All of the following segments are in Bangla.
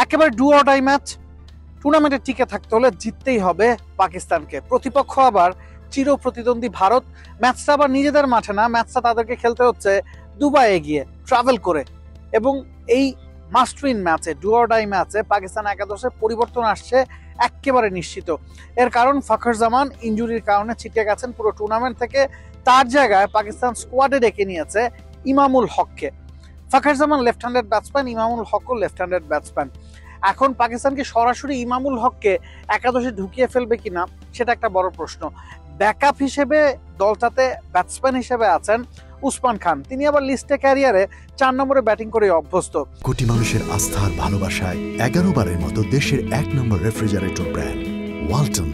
একেবারে ডু অর ডাই ম্যাচ। টুর্নামেন্টে টিকে থাকতে হলে জিততেই হবে পাকিস্তানকে। প্রতিপক্ষ আবার চির প্রতিদ্বন্দ্বী ভারত। ম্যাচটা আবার নিজেদের মাঠে না, ম্যাচটা তাদেরকে খেলতে হচ্ছে দুবাইয়ে গিয়ে ট্রাভেল করে। এবং এই মাস্ট উইন ম্যাচে, ডু অর ডাই ম্যাচে পাকিস্তান একাদশের পরিবর্তন আসছে একেবারে নিশ্চিত। এর কারণ ফাখর জামান ইনজুরির কারণে ছিটকে গেছেন পুরো টুর্নামেন্ট থেকে। তার জায়গায় পাকিস্তান স্কোয়াডে ডেকে নিয়েছে ইমামুল হককে। ফাখর জামান লেফট হ্যান্ডেড ব্যাটসম্যান, ইমামুল হকও লেফট হ্যান্ডেড ব্যাটসম্যান। এখন পাকিস্তানকে সরাসরি ইমামুল হককে একাদশে ঢুকিয়ে ফেলবে কিনা সেটা একটা বড় প্রশ্ন। ব্যাকআপ হিসেবে দলটাতে ব্যাটসম্যান হিসেবে আছেন উসমান খান। তিনি আবার লিস্টে ক্যারিয়ারে 4 নম্বরে ব্যাটিং করে অভ্যস্ত। কোটি মানুষের আস্থার ভালোবাসায় 11 বারের মতো দেশের 1 নম্বর রেফ্রিজারেটর ব্র্যান্ড ওয়ালটন।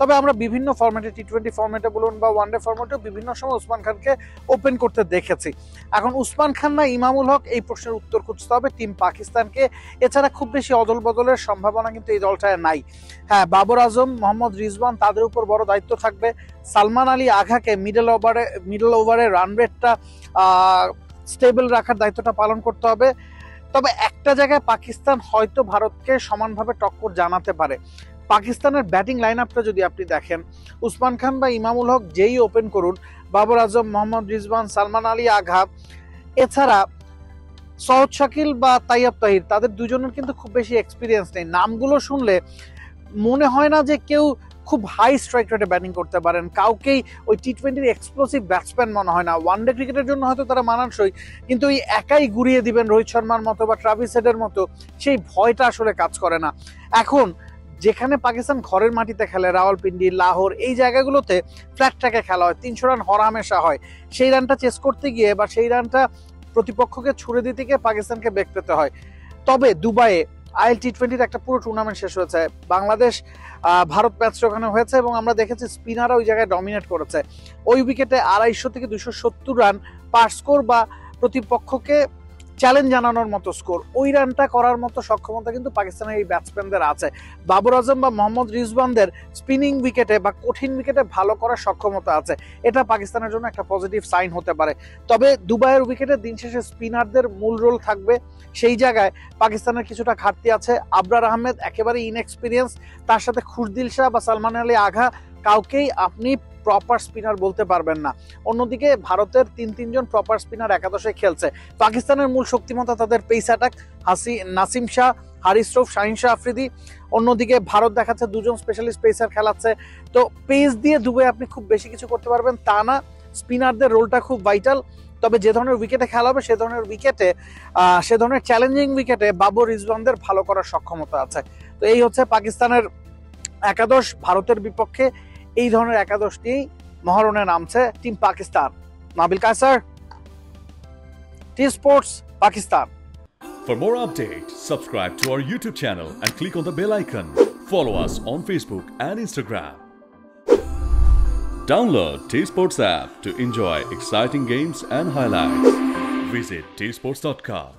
তবে আমরা বিভিন্ন ফরম্যাটে, টি-20 ফরম্যাটে বলুন বা ওয়ানডে ফরম্যাটেও বিভিন্ন সময় উসমান খানকে ওপেন করতে দেখেছি। এখন উসমান খান না ইমামুল হক, এই প্রশ্নের উত্তর খুঁজতে হবে টিম পাকিস্তানকে। এছাড়া খুব বেশি অদল বদলের সম্ভাবনা কিন্তু এই দলটায় নাই। হ্যাঁ, বাবর আজম, মোহাম্মদ রিজওয়ান তাদের উপর বড় দায়িত্ব থাকবে। সালমান আলী আঘাকে মিডল ওভারে রান রেটটা স্টেবল রাখার দায়িত্বটা পালন করতে হবে। তবে একটা জায়গায় পাকিস্তান হয়তো ভারতকে সমানভাবে টক্কর জানাতে পারে। পাকিস্তানের ব্যাটিং লাইন আপটা যদি আপনি দেখেন, উসমান খান বা ইমামুল হক যেই ওপেন করুন, বাবর আজম, মোহাম্মদ রিজওয়ান, সালমান আলী আঘা, এছাড়া সহদ শাকিল বা তাইয়াব তাহির, তাদের দুজনের কিন্তু খুব বেশি এক্সপিরিয়েন্স নেই। নামগুলো শুনলে মনে হয় না যে কেউ খুব হাই স্ট্রাইক রেটে ব্যাটিং করতে পারেন। কাউকেই ওই টি-20 এক্সপ্লোসিভ ব্যাটসম্যান মনে হয় না। ওয়ানডে ক্রিকেটের জন্য হয়তো তারা মানানসই, কিন্তু ওই একাই গুড়িয়ে দিবেন রোহিত শর্মার মতো বা ট্রাভিস হেডের মতো, সেই ভয়টা আসলে কাজ করে না। এখন যেখানে পাকিস্তান ঘরের মাটিতে খেলে, রাওয়ালপিন্ডি, লাহোর, এই জায়গাগুলোতে ফ্ল্যাট ট্র্যাকে খেলা হয়, 300 রান হরহামেশা হয়। সেই রানটা চেস করতে গিয়ে বা সেই রানটা প্রতিপক্ষকে ছুড়ে দিতে গিয়ে পাকিস্তানকে বেগ পেতে হয়। তবে দুবাইয়ে আইএল টি-20 একটা পুরো টুর্নামেন্ট শেষ হয়েছে, বাংলাদেশ ভারত ম্যাচটা ওখানে হয়েছে এবং আমরা দেখেছি স্পিনাররা ওই জায়গায় ডমিনেট করেছে। ওই উইকেটে 250 থেকে 270 রান পার স্কোর বা প্রতিপক্ষকে চ্যালেঞ্জ জানানোর মতো স্কোর, ওই রানটা করার মতো সক্ষমতা কিন্তু পাকিস্তানের এই ব্যাটসম্যানদের আছে। বাবর আজম বা মোহাম্মদ রিজওয়ানদের স্পিনিং উইকেটে বা কঠিন উইকেটে ভালো করার সক্ষমতা আছে। এটা পাকিস্তানের জন্য একটা পজিটিভ সাইন হতে পারে। তবে দুবাইয়ের উইকেটে দিন শেষে স্পিনারদের মূল রোল থাকবে। সেই জায়গায় পাকিস্তানের কিছুটা ঘাটতি আছে। আবরার আহমেদ একেবারে ইনএক্সপিরিয়েন্স, তার সাথে খুশদিল শাহ বা সালমান আলী আঘা, কাউকেই আপনি প্রপার স্পিনার বলতে পারবেন না। অন্যদিকে ভারতের 3 জন প্রপার স্পিনার একাদশে খেলছে। পাকিস্তানের মূল শক্তিমত্তা তাদের পেস অ্যাটাক, নাসিম শাহ, হারিস রৌফ, শাহিন শাহ আফ্রিদি। অন্যদিকে ভারত দেখাচ্ছে 2 জন স্পেশালিস্ট পেসার খেলাচ্ছে। তো পেস দিয়ে দুবাই আপনি খুব বেশি কিছু করতে পারবেন তা না, স্পিনারদের রোলটা খুব ভাইটাল। তবে যে ধরনের উইকেটে খেলা হবে সে ধরনের চ্যালেঞ্জিং উইকেটে বাবর রিজওয়ানদের ভালো করার সক্ষমতা আছে। তো এই হচ্ছে পাকিস্তানের একাদশ। ভারতের বিপক্ষে এই ধরনের একাদশটি মহরণে নামছে team Pakistan. Nabil Kaiser, T Sports, Pakistan. For more updates, subscribe to our YouTube channel and click on the bell icon. Follow us on Facebook and Instagram. Download T Sports app to enjoy exciting games and highlights. Visit tsports.com.